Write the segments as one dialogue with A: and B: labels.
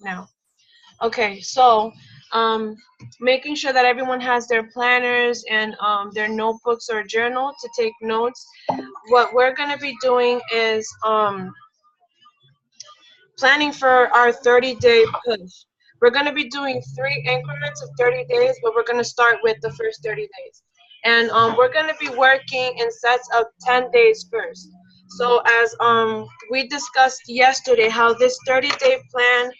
A: now. Okay, so making sure that everyone has their planners and their notebooks or journal to take notes. What we're going to be doing is planning for our 30-day push. We're going to be doing 3 increments of 30 days, but we're going to start with the first 30 days. And we're going to be working in sets of 10 days first. So as we discussed yesterday, how this 30-day plan,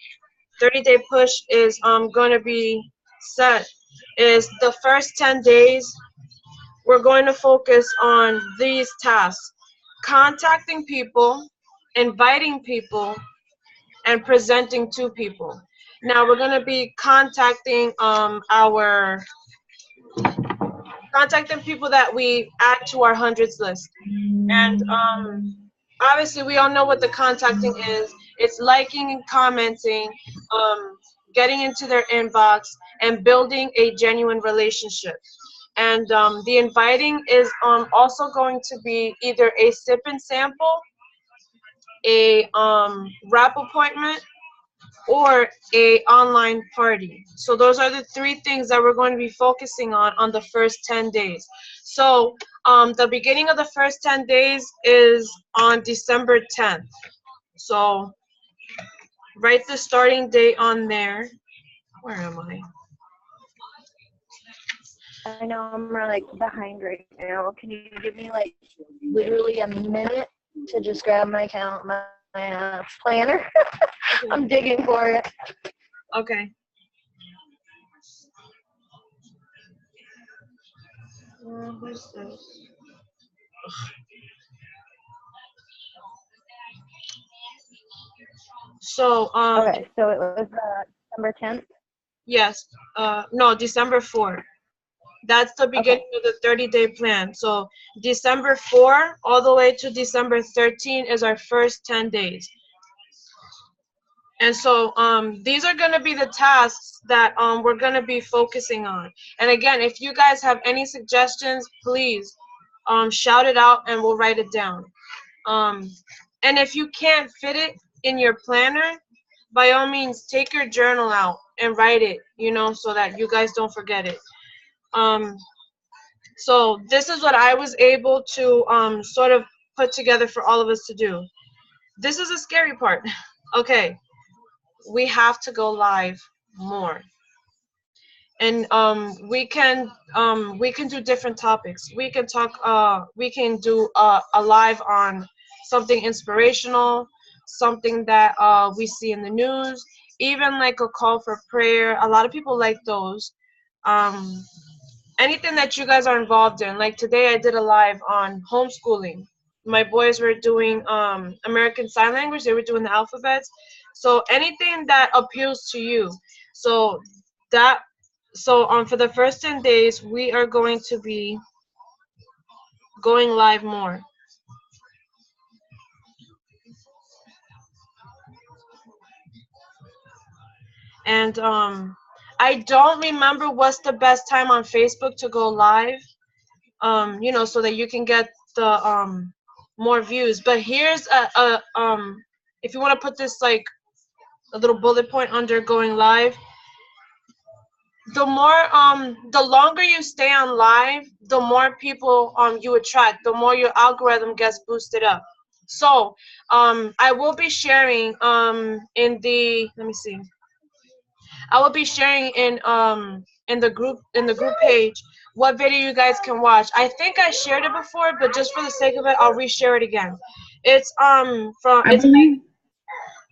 A: 30-day push is going to be set is the first 10 days, we're going to focus on these tasks: contacting people, inviting people, and presenting to people. Now we're going to be contacting people that we add to our hundreds list. And obviously we all know what the contacting is. It's liking and commenting, getting into their inbox, and building a genuine relationship. And the inviting is also going to be either a sip and sample, a wrap appointment, or a online party. So those are the 3 things that we're going to be focusing on the first 10 days. So the beginning of the first 10 days is on December 10th. So write the starting date on there. Where am I?
B: I know I'm like behind right now. Can you give me like literally a minute to just grab my planner? I'm digging for it.
A: Okay. Who's this? So
B: Okay, so it was December 10th.
A: yes, no, December 4th. That's the beginning of the 30-day plan. So December 4 all the way to December 13 is our first 10 days. And so these are going to be the tasks that we're going to be focusing on. And again, if you guys have any suggestions, please shout it out and we'll write it down. And if you can't fit it in your planner, by all means, take your journal out and write it, so that you guys don't forget it. So this is what I was able to sort of put together for all of us to do. This is a scary part. Okay, we have to go live more. And we can do different topics. We can do a live on something inspirational, something that we see in the news, even like a call for prayer. A lot of people like those. Anything that you guys are involved in. Like today I did a live on homeschooling. My boys were doing American Sign Language. They were doing the alphabets. So anything that appeals to you. So for the first 10 days, we are going to be going live more. And I don't remember what's the best time on Facebook to go live, so that you can get the more views. But here's if you want to put this like a little bullet point under going live, the longer you stay on live, the more people you attract, the more your algorithm gets boosted up. So I will be sharing in the, let me see, I will be sharing in the group page what video you guys can watch. I think I shared it before, but just for the sake of it, I'll reshare it again. It's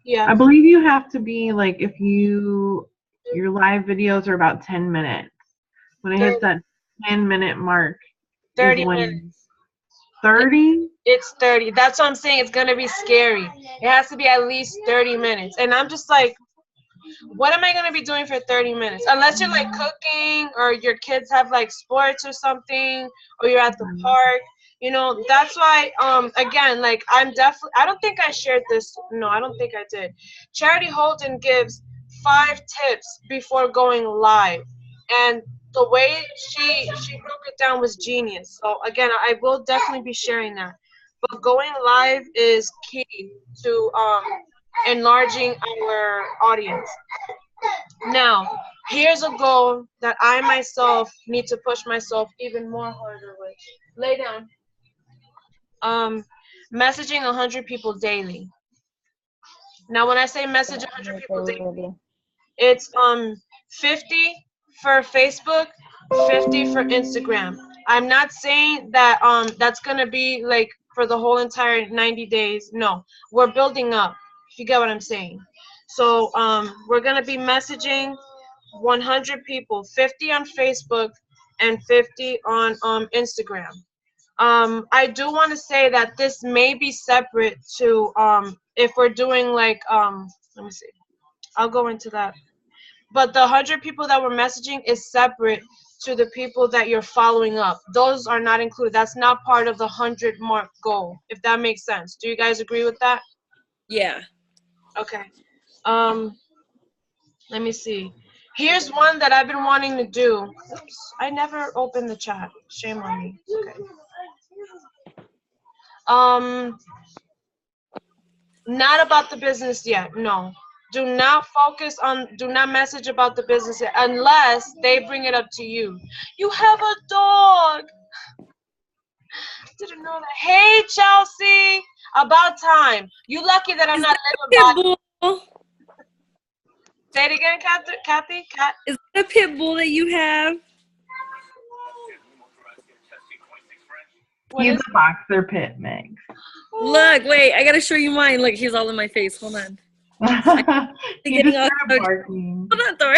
A: yeah.
C: I believe you have to be like, if your live videos are about 10 minutes. When it hits that 10-minute mark,
A: 30 minutes.
C: 30?
A: It's 30. That's what I'm saying. It's going to be scary. It has to be at least 30 minutes. And I'm just like, what am I going to be doing for 30 minutes? Unless you're like cooking or your kids have like sports or something, or you're at the park. That's why, again, like I don't think I shared this. No, I don't think I did. Charity Holden gives 5 tips before going live. And the way she broke it down was genius. So again, I will definitely be sharing that. But going live is key to enlarging our audience. Now, here's a goal that I myself need to push myself even more harder with. Lay down. Messaging 100 people daily. Now, when I say message 100 people daily, it's 50 for Facebook, 50 for Instagram. I'm not saying that that's gonna be like for the whole entire 90 days. No, we're building up. If you get what I'm saying. So we're gonna be messaging 100 people, 50 on Facebook and 50 on Instagram. I do want to say that this may be separate to if we're doing like let me see. I'll go into that. But the 100 people that we're messaging is separate to the people that you're following up. Those are not included. That's not part of the 100 mark goal, if that makes sense. Do you guys agree with that?
D: Yeah.
A: Okay. Let me see. Here's one that I've been wanting to do. Oops, I never opened the chat. Shame on me. Okay. Not about the business yet. No. Do not message about the business yet, unless they bring it up to you. You have a dog. Didn't know that. Hey, Chelsea. About time. You lucky that I'm not living by. Say it again, Kathy. Cat.
D: Is that a pit bull that you have?
C: He's a boxer pit mix.
D: Look, wait, I gotta show you mine. Look, he's all in my face. Hold on.
C: He just started barking.
D: Hold on, Thor.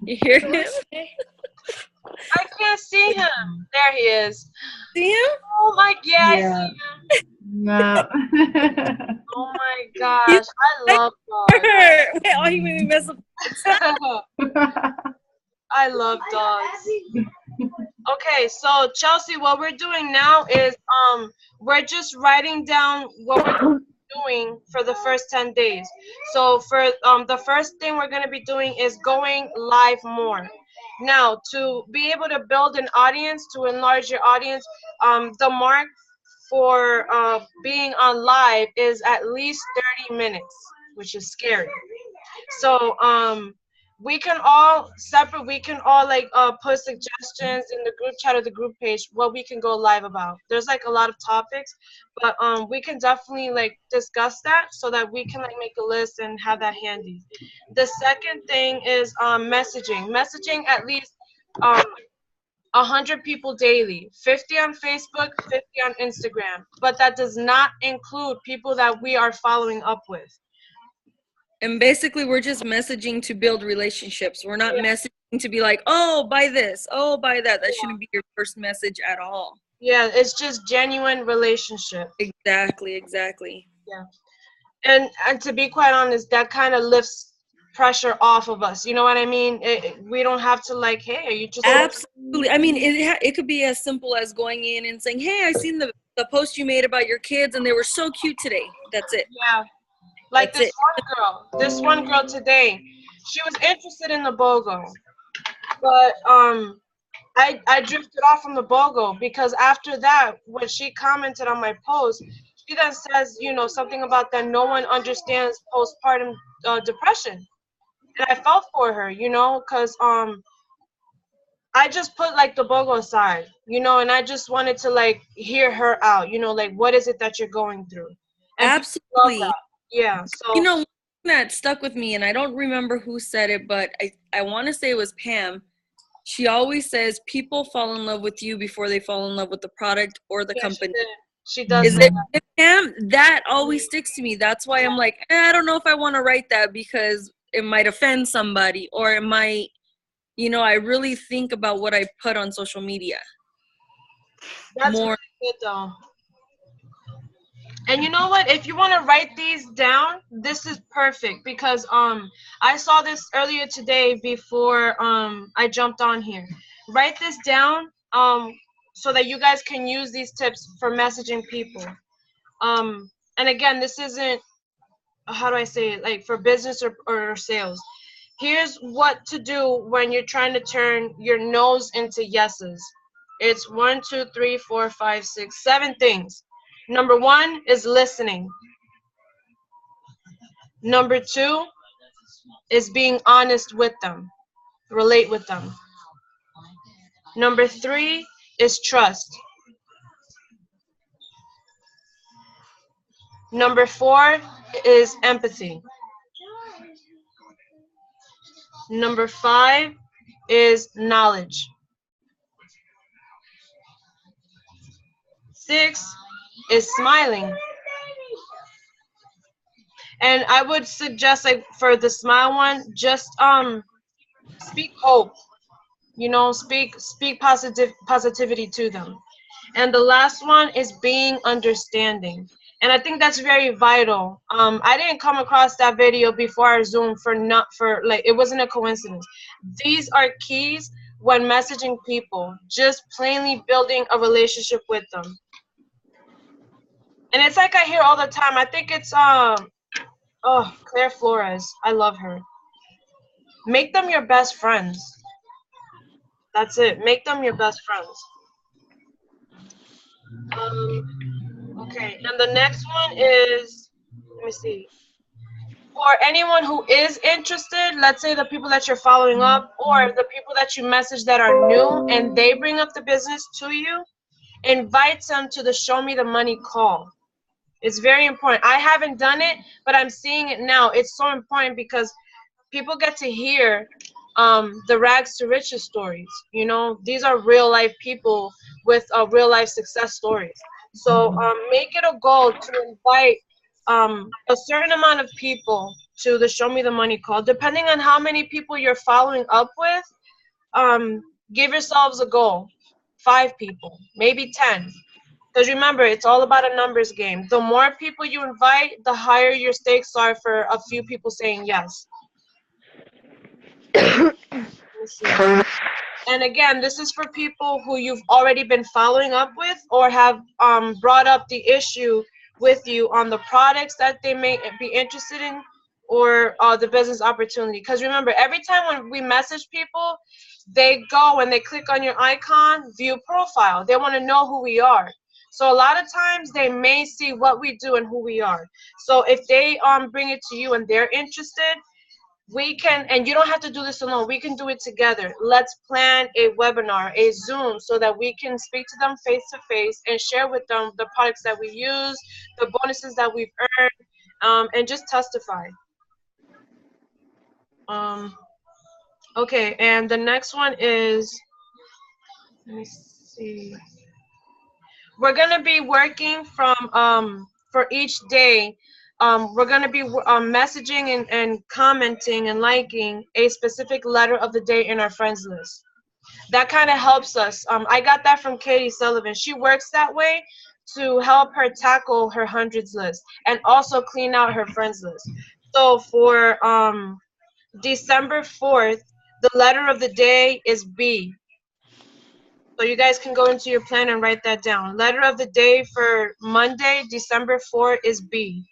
D: You hear him?
A: I can't see him. There he is.
D: See him?
A: Oh my, yeah. I see him.
C: No.
A: Oh my gosh, I love dogs.
D: Wait, oh, he made me mess up.
A: I love dogs. Okay, so Chelsea, what we're doing now is we're just writing down what we're doing for the first 10 days. So for the first thing we're going to be doing is going live more. Now, to be able to build an audience, to enlarge your audience, the mark for being on live is at least 30 minutes, which is scary. So we can all like put suggestions in the group chat or the group page what we can go live about. There's like a lot of topics, but we can definitely like discuss that so that we can like make a list and have that handy. The second thing is messaging at least 100 people daily, 50 on Facebook, 50 on Instagram, but that does not include people that we are following up with.
D: And basically, we're just messaging to build relationships. We're not messaging to be like, oh, buy this, oh, buy that. That shouldn't be your first message at all.
A: Yeah, it's just genuine relationship.
D: Exactly.
A: Yeah. And to be quite honest, that kind of lifts pressure off of us. You know what I mean? We don't have to like, hey, are you just...
D: Absolutely. I mean, it could be as simple as going in and saying, hey, I seen the post you made about your kids, and they were so cute today. That's it.
A: Yeah. Like this one girl today, she was interested in the BOGO, but I drifted off from the BOGO because after that, when she commented on my post, she then says, you know, something about that no one understands postpartum depression, and I felt for her, you know, because I just put like the BOGO aside, you know, and I just wanted to like hear her out, you know, like what is it that you're going through? And
D: absolutely.
A: Yeah, so
D: you know, one thing that stuck with me, and I don't remember who said it, but I want to say it was Pam. She always says people fall in love with you before they fall in love with the product or the company.
A: She does.
D: Is it Pam? That always sticks to me. That's why I'm like, I don't know if I want to write that because it might offend somebody, or it might, you know, I really think about what I put on social media.
A: That's more really good though. And you know what? If you want to write these down, this is perfect because I saw this earlier today before I jumped on here. Write this down so that you guys can use these tips for messaging people. And again, this isn't, how do I say it, like for business or sales. Here's what to do when you're trying to turn your no's into yeses. It's 1, 2, 3, 4, 5, 6, 7 things. Number 1 is listening. Number 2 is being honest with them, relate with them. Number 3 is trust. Number 4 is empathy. Number 5 is knowledge. 6 is smiling. And I would suggest, like, for the smile one, just speak hope. You know, speak positivity to them. And the last one is being understanding. And I think that's very vital. I didn't come across that video before our Zoom it wasn't a coincidence. These are keys when messaging people, just plainly building a relationship with them. And it's like I hear all the time. I think it's Claire Flores. I love her. Make them your best friends. That's it. Make them your best friends. Okay, and the next one is, let me see. For anyone who is interested, let's say the people that you're following up or the people that you message that are new and they bring up the business to you, invite them to the Show Me the Money call. It's very important. I haven't done it, but I'm seeing it now. It's so important because people get to hear the rags to riches stories. You know, these are real life people with real life success stories. So make it a goal to invite a certain amount of people to the Show Me the Money call. Depending on how many people you're following up with, give yourselves a goal. 5 people, maybe 10. Because remember, it's all about a numbers game. The more people you invite, the higher your stakes are for a few people saying yes. Let me see. And again, this is for people who you've already been following up with or have brought up the issue with you on the products that they may be interested in or the business opportunity. Because remember, every time when we message people, they go and they click on your icon, view profile. They want to know who we are. So a lot of times they may see what we do and who we are. So if they bring it to you and they're interested, we can, and you don't have to do this alone, we can do it together. Let's plan a webinar, a Zoom, so that we can speak to them face to face and share with them the products that we use, the bonuses that we've earned, and just testify. Okay, and the next one is, let me see. We're gonna be working from for each day. We're going to be messaging and commenting and liking a specific letter of the day in our friends list. That kind of helps us. I got that from Katie Sullivan. She works that way to help her tackle her hundreds list and also clean out her friends list. So for December 4th, the letter of the day is B. So you guys can go into your plan and write that down. Letter of the day for Monday, December 4th is B.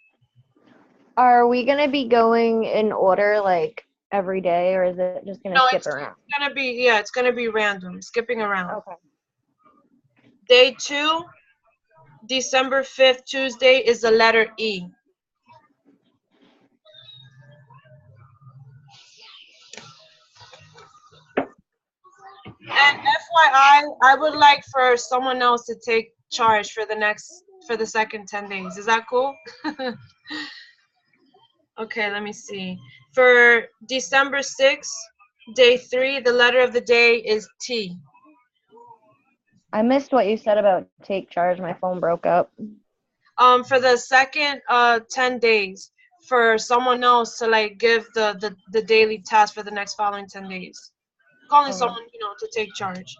B: Are we gonna be going in order like every day, or is it just gonna skip around?
A: It's gonna be, yeah, it's gonna be random, skipping around.
B: Okay.
A: Day 2, December 5th, Tuesday, is the letter E. And FYI, I would like for someone else to take charge for the second 10 days. Is that cool? Okay, let me see. For December 6th, day 3, the letter of the day is T.
B: I missed what you said about take charge. My phone broke up.
A: For the second 10 days, for someone else to like give the daily task for the next following 10 days. Calling someone, you know, to take charge.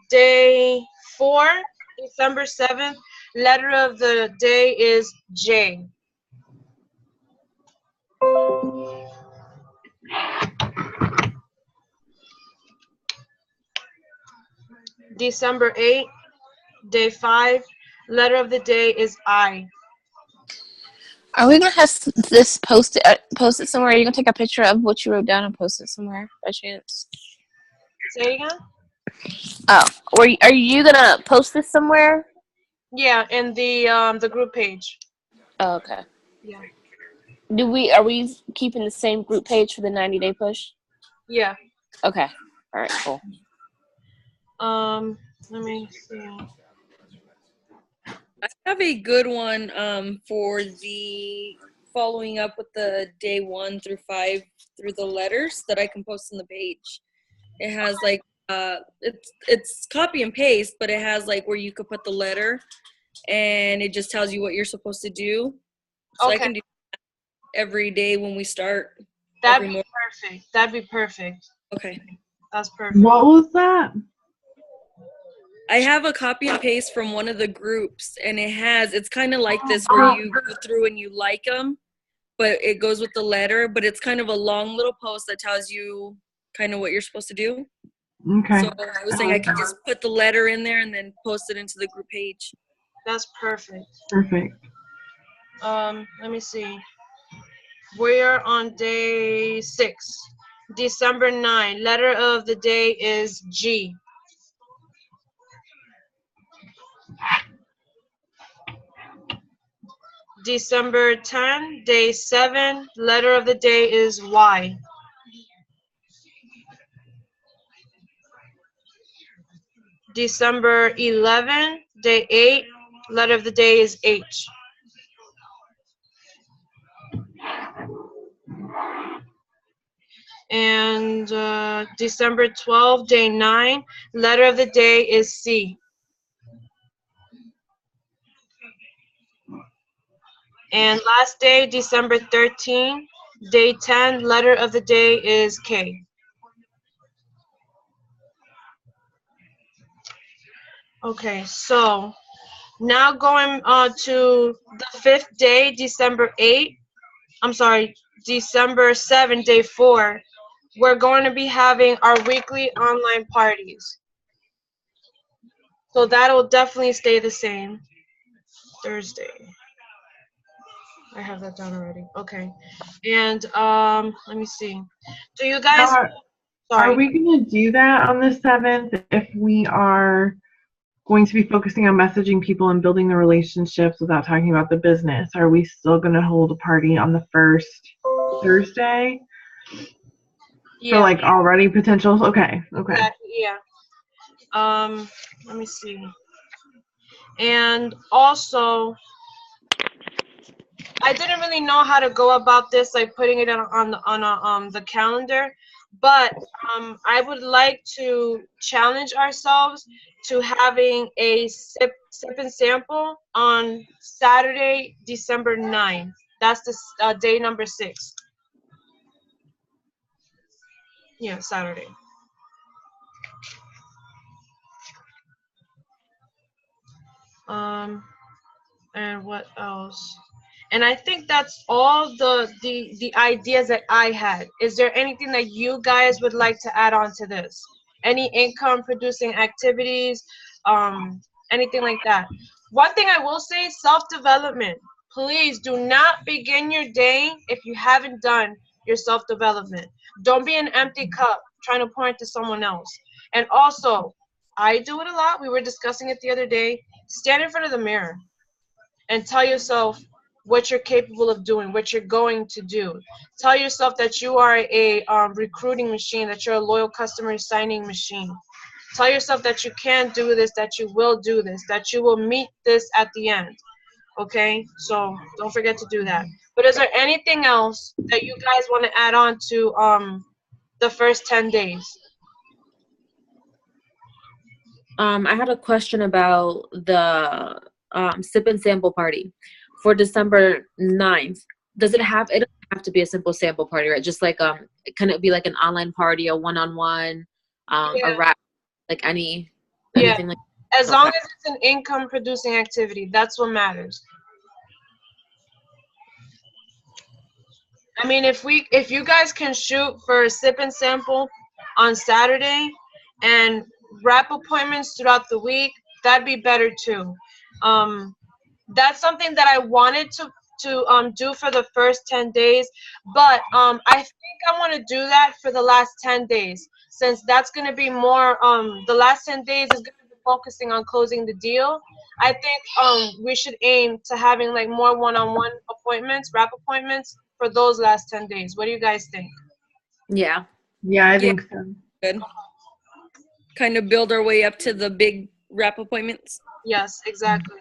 A: Day 4, December 7th, letter of the day is J. December 8th, day 5, letter of the day is I.
E: Are we gonna have this posted somewhere? Are you gonna take a picture of what you wrote down and post it somewhere by chance?
A: Say it again?
E: Oh, are you gonna post this somewhere?
A: Yeah, in the group page.
E: Oh, okay.
A: Yeah.
E: Are we keeping the same group page for the 90-day push?
A: Yeah.
E: Okay. All right, cool.
A: Let me see.
D: I have a good one for the following up with the day 1 through 5 through the letters that I can post on the page. It has like it's copy and paste, but it has like where you could put the letter, and it just tells you what you're supposed to do. So I
A: Okay.
D: can do that every day when we start.
A: That'd
D: every
A: be
D: morning.
A: perfect. That'd be perfect.
D: Okay.
A: That's perfect.
C: What was that?
D: I have a copy and paste from one of the groups, and it's kind of like this where you go through and you like them, but it goes with the letter, but it's kind of a long little post that tells you kind of what you're supposed to do.
C: Okay.
D: So I was saying I could just put the letter in there and then post it into the group page.
A: That's perfect.
C: Perfect.
A: Let me see. We're on day 6, December 9. Letter of the day is G. December 10, day 7. Letter of the day is Y. December 11, day 8. Letter of the day is H. And December 12, day 9. Letter of the day is C. And last day, December 13, day 10, letter of the day is K. Okay, so now going to the 5th day, December 8. I'm sorry, December 7, day 4. We're going to be having our weekly online parties. So that'll definitely stay the same. Thursday. I have that down already. Okay. And let me see. Do you guys
C: Are
A: sorry.
C: we going to do that on the 7th if we are going to be focusing on messaging people and building the relationships without talking about the business? Are we still going to hold a party on the first Thursday
A: Yeah.
C: for like already potentials? Okay.
A: Yeah. Let me see. And also, I didn't really know how to go about this, like putting it on the calendar, but I would like to challenge ourselves to having a sip and sample on Saturday, December 9th. That's the day number 6. Yeah, Saturday. And what else? And I think that's all the ideas that I had. Is there anything that you guys would like to add on to this? Any income producing activities, anything like that? One thing I will say, self-development. Please do not begin your day if you haven't done your self-development. Don't be an empty cup trying to pour into someone else. And also, I do it a lot. We were discussing it the other day. Stand in front of the mirror and tell yourself what you're capable of doing, what you're going to do. Tell yourself that you are a recruiting machine, that you're a loyal customer signing machine. Tell yourself that you can do this, that you will do this, that you will meet this at the end. Okay, so don't forget to do that. But is there anything else that you guys want to add on to the first 10 days?
F: I had a question about the sip and sample party for December 9th. It doesn't have to be a simple sample party, right? Just like can it be like an online party, a one-on-one, a rap, like anything like that?
A: As long as it's an income producing activity, that's what matters. I mean, if you guys can shoot for a sip and sample on Saturday and rap appointments throughout the week, that'd be better too. That's something that I wanted to do for the first 10 days, but I think I want to do that for the last 10 days, since that's going to be more the last 10 days is going to be focusing on closing the deal. I think we should aim to having like more one-on-one appointments, rap appointments for those last 10 days. What do you guys think?
F: Yeah.
C: Yeah, I think so.
D: Good. Kind of build our way up to the big wrap appointments.
A: Yes, exactly.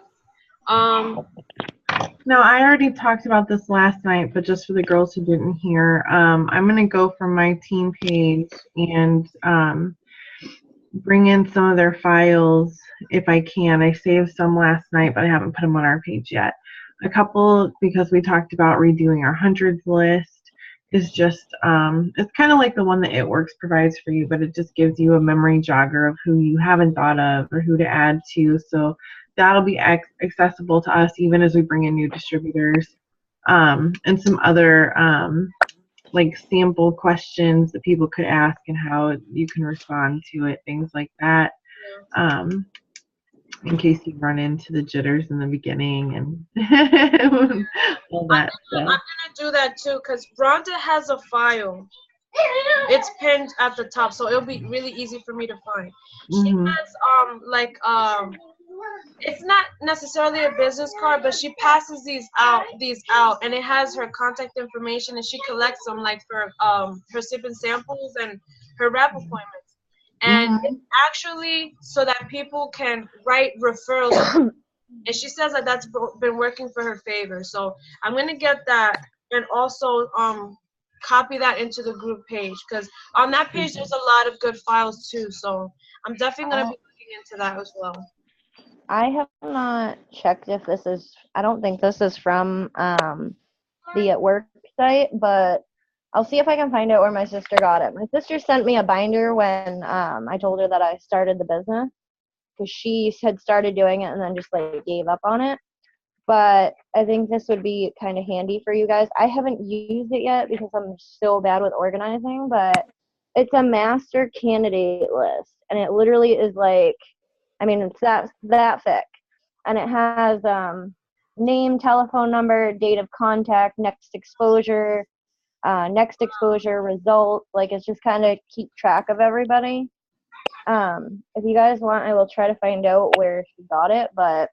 C: No, I already talked about this last night, but just for the girls who didn't hear, I'm going to go from my team page and bring in some of their files if I can. I saved some last night, but I haven't put them on our page yet. A couple, because we talked about redoing our hundreds list, is just, it's kind of like the one that It Works provides for you, but it just gives you a memory jogger of who you haven't thought of or who to add to. So that'll be accessible to us even as we bring in new distributors, and some other like sample questions that people could ask and how you can respond to it, things like that, in case you run into the jitters in the beginning and all that
A: I'm
C: stuff.
A: gonna do that too, because Rhonda has a file. It's pinned at the top, so it'll be really easy for me to find. She
C: Mhm.
A: has it's not necessarily a business card, but she passes these out, and it has her contact information, and she collects them like for her sip and samples and her rep appointments. And
C: Mhm.
A: it's actually so that people can write referrals. And she says that that's been working for her favor. So I'm gonna get that and also copy that into the group page, because on that page there's a lot of good files too. So I'm definitely gonna be looking into that as well.
B: I have not checked if this is, I don't think this is from the At Work site, but I'll see if I can find out where my sister got it. My sister sent me a binder when I told her that I started the business, because she had started doing it and then just like gave up on it. But I think this would be kind of handy for you guys. I haven't used it yet because I'm so bad with organizing, but it's a master candidate list, and it literally is like, I mean, it's that thick, and it has name, telephone number, date of contact, next exposure, results. Like, it's just kind of keep track of everybody. If you guys want, I will try to find out where she got it, but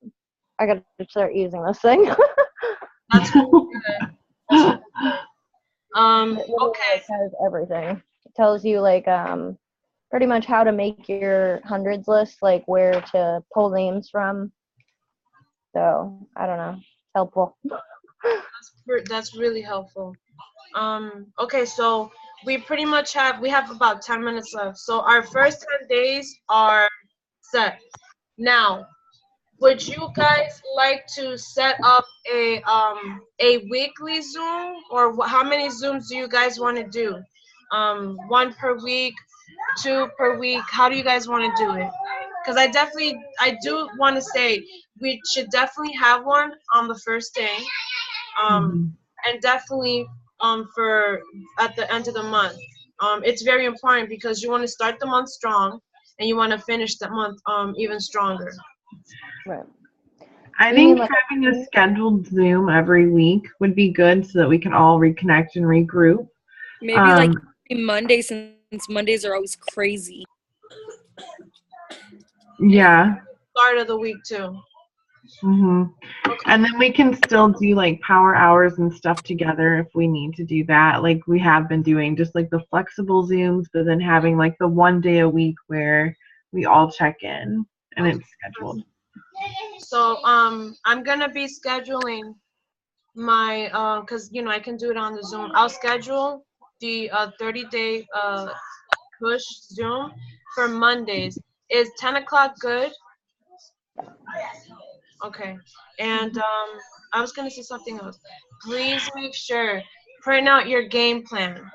B: I got to start using this thing.
A: That's really good. That's really good.
B: It literally,
A: Okay.
B: like, has everything. It tells you like pretty much how to make your hundreds list, like where to pull names from. So I don't know, helpful.
A: That's really helpful. Okay, so we pretty much have about 10 minutes left. So our first 10 days are set. Now, would you guys like to set up a weekly Zoom, or how many Zooms do you guys want to do? 1 per week, 2 per week. How do you guys want to do it? Because I do want to say we should definitely have one on the first day, and definitely for at the end of the month. It's very important because you want to start the month strong and you want to finish the month even stronger.
B: Right.
C: I think having a scheduled Zoom every week would be good so that we can all reconnect and regroup.
D: Maybe like Monday, since Mondays are always crazy.
C: Yeah.
A: Start of the week too.
C: Mhm. And then we can still do like power hours and stuff together if we need to do that, like we have been doing, just like the flexible Zooms, but then having like the 1 day a week where we all check in and it's scheduled.
A: So I'm gonna be scheduling my because I can do it on the Zoom. I'll schedule the 30-day push Zoom for Mondays. Is 10 o'clock good? Okay. And I was gonna say something else. Please make sure print out your game plan.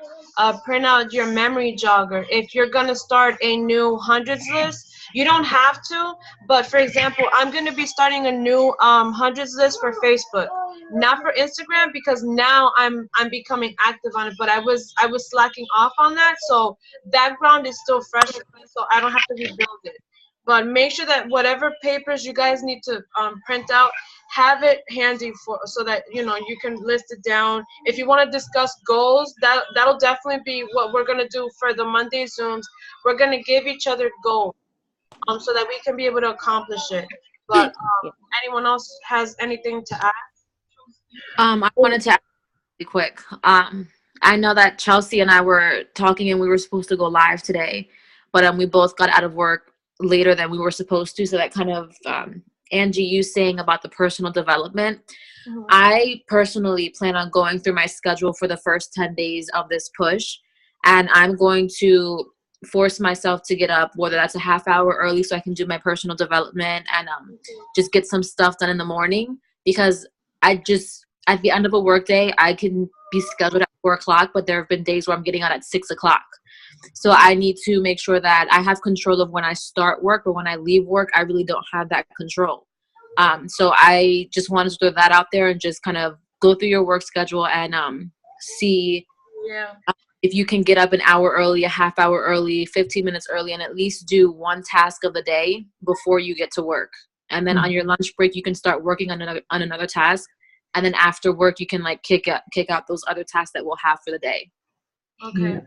A: Print out your memory jogger. If you're gonna start a new hundreds list, you don't have to. But for example, I'm gonna be starting a new hundreds list for Facebook, not for Instagram, because now I'm becoming active on it. But I was slacking off on that, so that ground is still fresh, so I don't have to rebuild it. But make sure that whatever papers you guys need to print out, have it handy so that you can list it down. If you want to discuss goals, that'll definitely be what we're gonna do for the Monday Zooms. We're gonna give each other goals, so that we can be able to accomplish it. But anyone else has anything to add?
F: I wanted to ask quick. I know that Chelsea and I were talking and we were supposed to go live today, but we both got out of work later than we were supposed to. So that kind of, Angie, you saying about the personal development,
A: Mhm.
F: I personally plan on going through my schedule for the first 10 days of this push, and I'm going to force myself to get up, whether that's a half hour early so I can do my personal development and just get some stuff done in the morning, because at the end of a workday, I can be scheduled at 4 o'clock, but there have been days where I'm getting out at 6 o'clock. So I need to make sure that I have control of when I start work, but when I leave work, I really don't have that control. So I just wanted to throw that out there and just kind of go through your work schedule and see
A: Yeah.
F: if you can get up an hour early, a half hour early, 15 minutes early, and at least do one task of the day before you get to work. And then on your lunch break, you can start working on another task. And then after work, you can like kick out those other tasks that we'll have for the day.
A: Okay.
C: Yeah.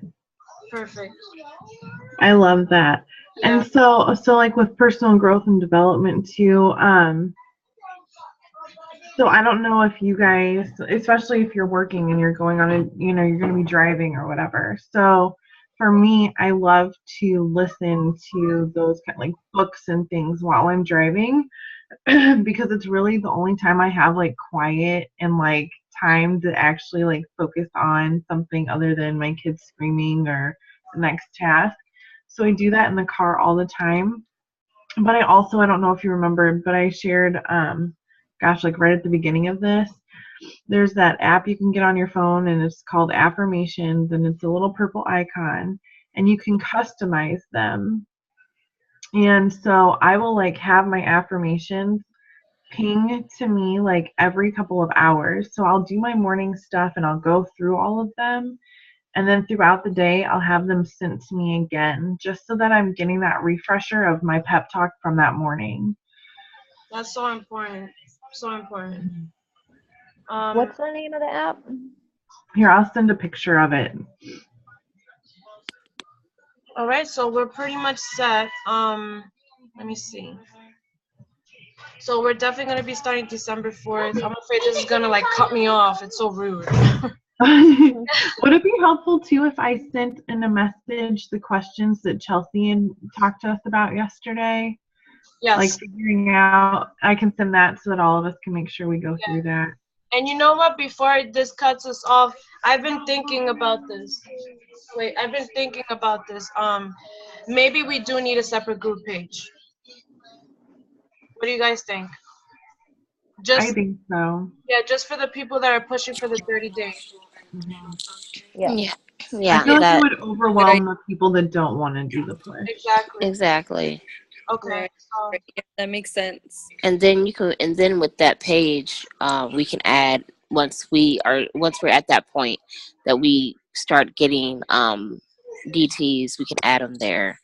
A: Perfect.
C: I love that.
A: Yeah.
C: And so like with personal growth and development too, so I don't know if you guys, especially if you're working and you're going on you're going to be driving or whatever. So for me, I love to listen to those kind of like books and things while I'm driving because it's really the only time I have like quiet and like time to actually like focus on something other than my kids screaming or the next task. So I do that in the car all the time. But I don't know if you remember, but I shared, like right at the beginning of this, there's that app you can get on your phone and it's called Affirmations and it's a little purple icon and you can customize them. And so I will like have my affirmations ping to me like every couple of hours. So I'll do my morning stuff and I'll go through all of them. And then throughout the day, I'll have them sent to me again, just so that I'm getting that refresher of my pep talk from that morning.
A: That's so important. So important.
B: What's the name of the app?
C: Here, I'll send a picture of it.
A: All right, so we're pretty much set. Let me see. So we're definitely gonna be starting December 4th. I'm afraid this is gonna like cut me off. It's so rude.
C: Would it be helpful too if I sent in a message the questions that Chelsea and talked to us about yesterday?
A: Yes.
C: Like figuring out, I can send that so that all of us can make sure we go through that.
A: And you know what? Before this cuts us off, I've been thinking about this. I've been thinking about this. Maybe we do need a separate group page. What do you guys think?
C: I think so.
A: Yeah, just for the people that are pushing for the 30 days.
B: Yeah.
E: Yeah,
C: I feel like
E: that
C: it would overwhelm the people that don't want to do the push.
A: Exactly.
E: exactly.
A: Okay.
D: Right.
A: So,
D: Yeah, that makes sense.
E: And then with that page, we can add once we're at that point that we start getting DTs, we can add them there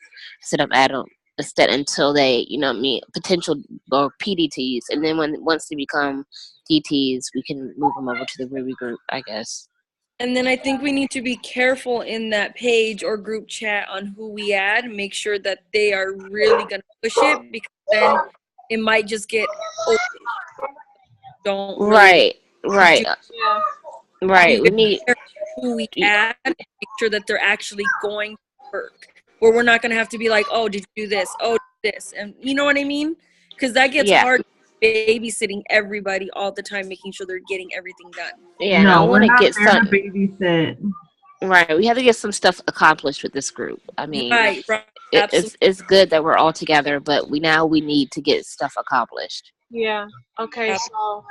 E: instead until they meet potential or PDTs, and then once they become DTs, we can move them over to the Ruby group, I guess.
D: And then I think we need to be careful in that page or group chat on who we add. Make sure that they are really going to push it, because then it might just get open. Don't really
E: Right.
A: yeah.
E: Right.
D: be
E: We need
D: who we add, make sure that they're actually going to work. Where we're not going to have to be like, oh, did you do this? Oh, this. And you know what I mean? Because that gets hard babysitting everybody all the time, making sure they're getting everything done.
E: Yeah,
C: no,
E: I want to get some.
C: To babysit.
E: Right, we have to get some stuff accomplished with this group. I mean,
D: Right.
E: it's good that we're all together, but we need to get stuff accomplished.
A: Yeah. Okay. So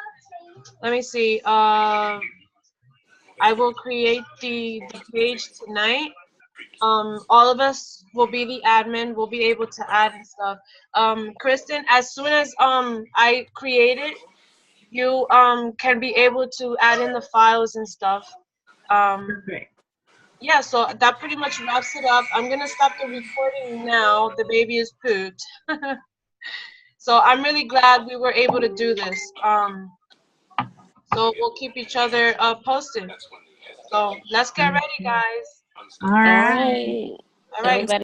A: let me see. I will create the page tonight. All of us will be the admin. We'll be able to add and stuff. Kristen, as soon as I create it, you can be able to add in the files and stuff.
C: Perfect.
A: Yeah, so that pretty much wraps it up. I'm gonna stop the recording now. The baby is pooped. So I'm really glad we were able to do this. So we'll keep each other posted. So let's get ready, guys.
C: All right.
A: All right.
E: Everybody.